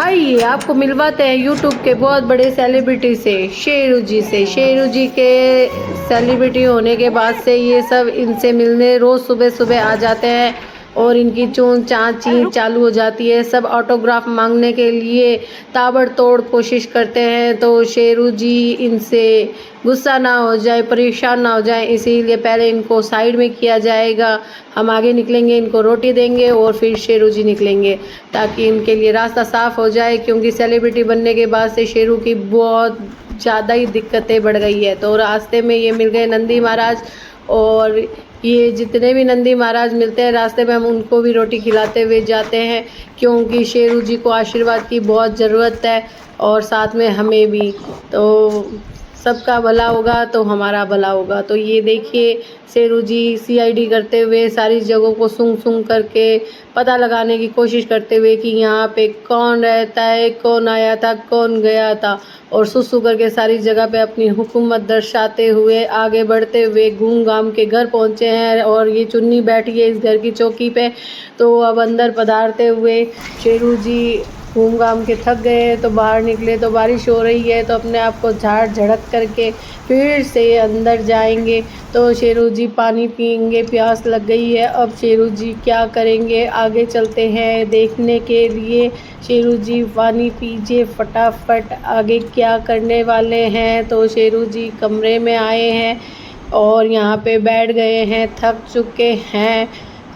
आइए आपको मिलवाते हैं यूट्यूब के बहुत बड़े सेलिब्रिटी से, शेरू जी से। शेरू जी के सेलिब्रिटी होने के बाद से ये सब इनसे मिलने रोज़ सुबह सुबह आ जाते हैं और इनकी चूं चांची चालू हो जाती है। सब ऑटोग्राफ मांगने के लिए ताबड़तोड़ कोशिश करते हैं, तो शेरू जी इनसे गुस्सा ना हो जाए, परेशान ना हो जाए, इसीलिए पहले इनको साइड में किया जाएगा। हम आगे निकलेंगे, इनको रोटी देंगे और फिर शेरू जी निकलेंगे ताकि इनके लिए रास्ता साफ़ हो जाए, क्योंकि सेलिब्रिटी बनने के बाद से शेरू की बहुत ज़्यादा ही दिक्कतें बढ़ गई है। तो रास्ते में ये मिल गए नंदी महाराज, और ये जितने भी नंदी महाराज मिलते हैं रास्ते में हम उनको भी रोटी खिलाते हुए जाते हैं, क्योंकि शेरू जी को आशीर्वाद की बहुत ज़रूरत है और साथ में हमें भी। तो सबका भला होगा तो हमारा भला होगा। तो ये देखिए शेरू जी सीआईडी करते हुए सारी जगहों को सूंघ सूंघ करके पता लगाने की कोशिश करते हुए कि यहाँ पे कौन रहता है, कौन आया था, कौन गया था, और सुसु करके सारी जगह पे अपनी हुकूमत दर्शाते हुए आगे बढ़ते हुए घूम घाम के घर पहुँचे हैं। और ये चुन्नी बैठी है इस घर की चौकी पे। तो अब अंदर पधारते हुए शेरू जी घूम घाम के थक गए तो बाहर निकले, तो बारिश हो रही है, तो अपने आप को झाड़ झड़क करके फिर से अंदर जाएंगे। तो शेरू जी पानी पिएंगे, प्यास लग गई है। अब शेरू जी क्या करेंगे, आगे चलते हैं देखने के लिए। शेरू जी पानी पीजिए फटाफट, आगे क्या करने वाले हैं। तो शेरू जी कमरे में आए हैं और यहाँ पे बैठ गए हैं, थक चुके हैं।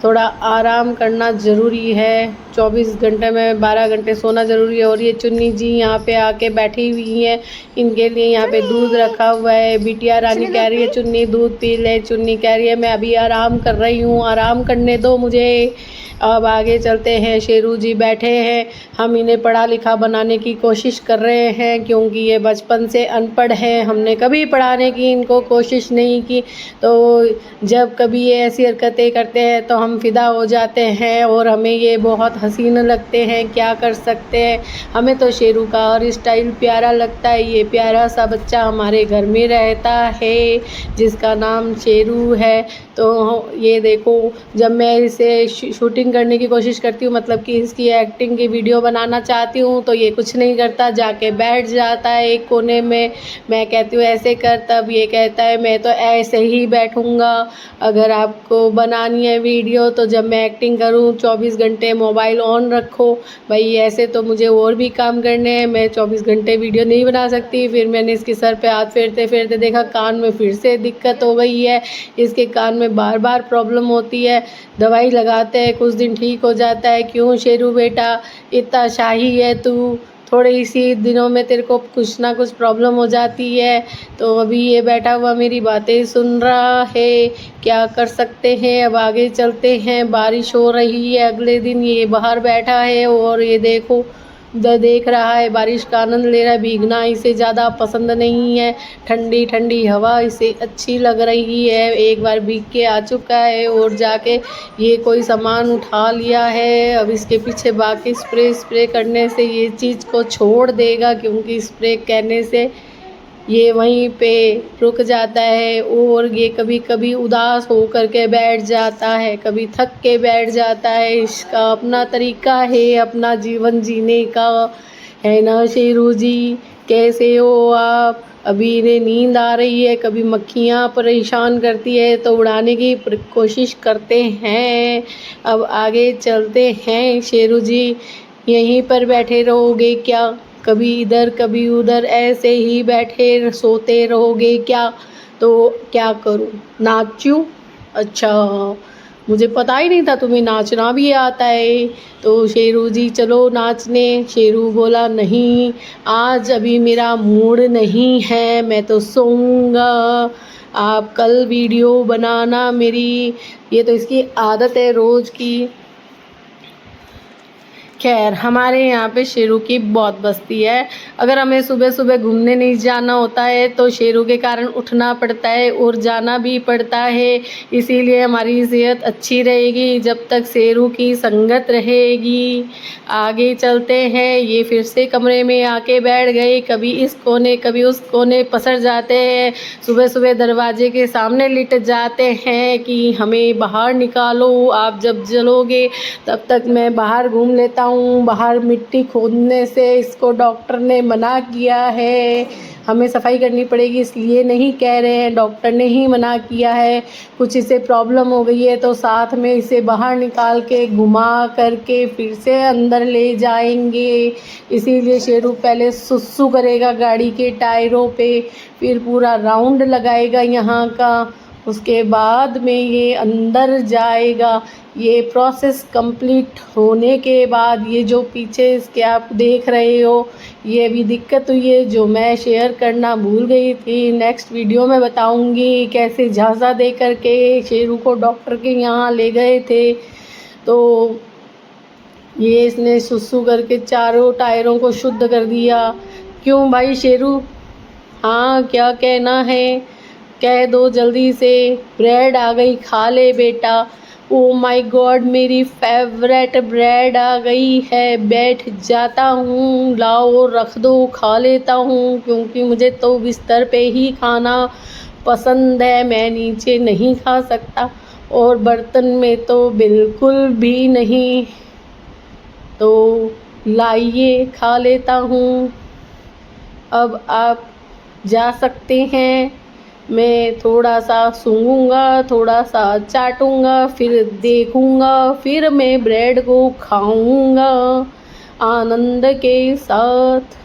थोड़ा आराम करना ज़रूरी है, 24 घंटे में 12 घंटे सोना ज़रूरी है। और ये चुन्नी जी यहाँ पे आके बैठी हुई हैं, इनके लिए यहाँ पे दूध रखा हुआ है। बिटिया रानी कह रही है चुन्नी दूध पी ले, चुन्नी कह रही है मैं अभी आराम कर रही हूँ, आराम करने दो मुझे। अब आगे चलते हैं, शेरू जी बैठे हैं, हम इन्हें पढ़ा लिखा बनाने की कोशिश कर रहे हैं, क्योंकि ये बचपन से अनपढ़ है, हमने कभी पढ़ाने की इनको कोशिश नहीं की। तो जब कभी ये ऐसी हरकतें करते हैं तो हम फ़िदा हो जाते हैं और हमें ये बहुत हसीन लगते हैं। क्या कर सकते हैं, हमें तो शेरू का और स्टाइल प्यारा लगता है। ये प्यारा सा बच्चा हमारे घर में रहता है जिसका नाम शेरू है। तो ये देखो, जब मैं इसे शूटिंग करने की कोशिश करती हूँ, मतलब कि इसकी एक्टिंग की वीडियो बनाना चाहती हूँ, तो ये कुछ नहीं करता, जाके बैठ जाता है एक कोने में। मैं कहती हूँ ऐसे कर, तब ये कहता है मैं तो ऐसे ही बैठूँगा। अगर आपको बनानी है वीडियो तो जब मैं एक्टिंग करूँ 24 घंटे मोबाइल ऑन रखो। भाई ऐसे तो मुझे और भी काम करने हैं, मैं 24 घंटे वीडियो नहीं बना सकती। फिर मैंने इसके सर पे हाथ फेरते फेरते देखा कान में फिर से दिक्कत हो गई है, इसके कान में बार बार प्रॉब्लम होती है। दवाई लगाते हैं, कुछ दिन ठीक हो जाता है। क्यों शेरू बेटा इतना शाही है तू, थोड़े इसी दिनों में तेरे को कुछ ना कुछ प्रॉब्लम हो जाती है। तो अभी ये बैठा हुआ मेरी बातें सुन रहा है, क्या कर सकते हैं। अब आगे चलते हैं, बारिश हो रही है, अगले दिन ये बाहर बैठा है और ये देखो देख रहा है, बारिश का आनंद ले रहा है। भीगना इसे ज़्यादा पसंद नहीं है, ठंडी ठंडी हवा इसे अच्छी लग रही है। एक बार भीग के आ चुका है और जाके ये कोई सामान उठा लिया है। अब इसके पीछे बाकी स्प्रे करने से ये चीज़ को छोड़ देगा, क्योंकि स्प्रे करने से ये वहीं पे रुक जाता है और ये कभी कभी उदास हो कर के बैठ जाता है, कभी थक के बैठ जाता है। इसका अपना तरीका है अपना जीवन जीने का, है ना शेरू जी। कैसे हो आप? अभी इन्हें नींद आ रही है, कभी मक्खियाँ परेशान करती है तो उड़ाने की कोशिश करते हैं। अब आगे चलते हैं, शेरू जी यहीं पर बैठे रहोगे क्या? कभी इधर कभी उधर ऐसे ही बैठे सोते रहोगे क्या? तो क्या करूं, नाचूं? अच्छा, मुझे पता ही नहीं था तुम्हें नाचना भी आता है। तो शेरू जी चलो नाचने। शेरू बोला नहीं, आज अभी मेरा मूड नहीं है, मैं तो सोऊंगा। आप कल वीडियो बनाना मेरी, ये तो इसकी आदत है रोज़ की। खैर हमारे यहाँ पे शेरू की बहुत बस्ती है। अगर हमें सुबह सुबह घूमने नहीं जाना होता है तो शेरू के कारण उठना पड़ता है और जाना भी पड़ता है। इसीलिए हमारी सेहत अच्छी रहेगी जब तक शेरू की संगत रहेगी। आगे चलते हैं, ये फिर से कमरे में आके बैठ गए, कभी इस कोने कभी उस कोने पसर जाते हैं। सुबह सुबह दरवाजे के सामने लिट जाते हैं कि हमें बाहर निकालो, आप जब चलोगे तब तक मैं बाहर घूम लेता हूँ। बाहर मिट्टी खोदने से इसको डॉक्टर ने मना किया है, हमें सफाई करनी पड़ेगी इसलिए नहीं कह रहे हैं, डॉक्टर ने ही मना किया है। कुछ इसे प्रॉब्लम हो गई है तो साथ में इसे बाहर निकाल के घुमा करके फिर से अंदर ले जाएंगे। इसीलिए शेरू पहले सुसु करेगा गाड़ी के टायरों पे, फिर पूरा राउंड लगाएगा यहाँ का, उसके बाद में ये अंदर जाएगा। ये प्रोसेस कंप्लीट होने के बाद ये जो पीछे इसके आप देख रहे हो, ये भी दिक्कत हुई है जो मैं शेयर करना भूल गई थी। नेक्स्ट वीडियो में बताऊंगी कैसे झांसा दे करके शेरू को डॉक्टर के यहाँ ले गए थे। तो ये इसने सुसु करके चारों टायरों को शुद्ध कर दिया। क्यों भाई शेरू, हाँ क्या कहना है, कह दो जल्दी से। ब्रेड आ गई, खा ले बेटा। ओ माय गॉड, मेरी फेवरेट ब्रेड आ गई है। बैठ जाता हूँ, लाओ रख दो, खा लेता हूँ, क्योंकि मुझे तो बिस्तर पे ही खाना पसंद है, मैं नीचे नहीं खा सकता और बर्तन में तो बिल्कुल भी नहीं। तो लाइए, खा लेता हूँ। अब आप जा सकते हैं। मैं थोड़ा सा सूंघूंगा, थोड़ा सा चाटूंगा, फिर देखूंगा, फिर मैं ब्रेड को खाऊंगा आनंद के साथ।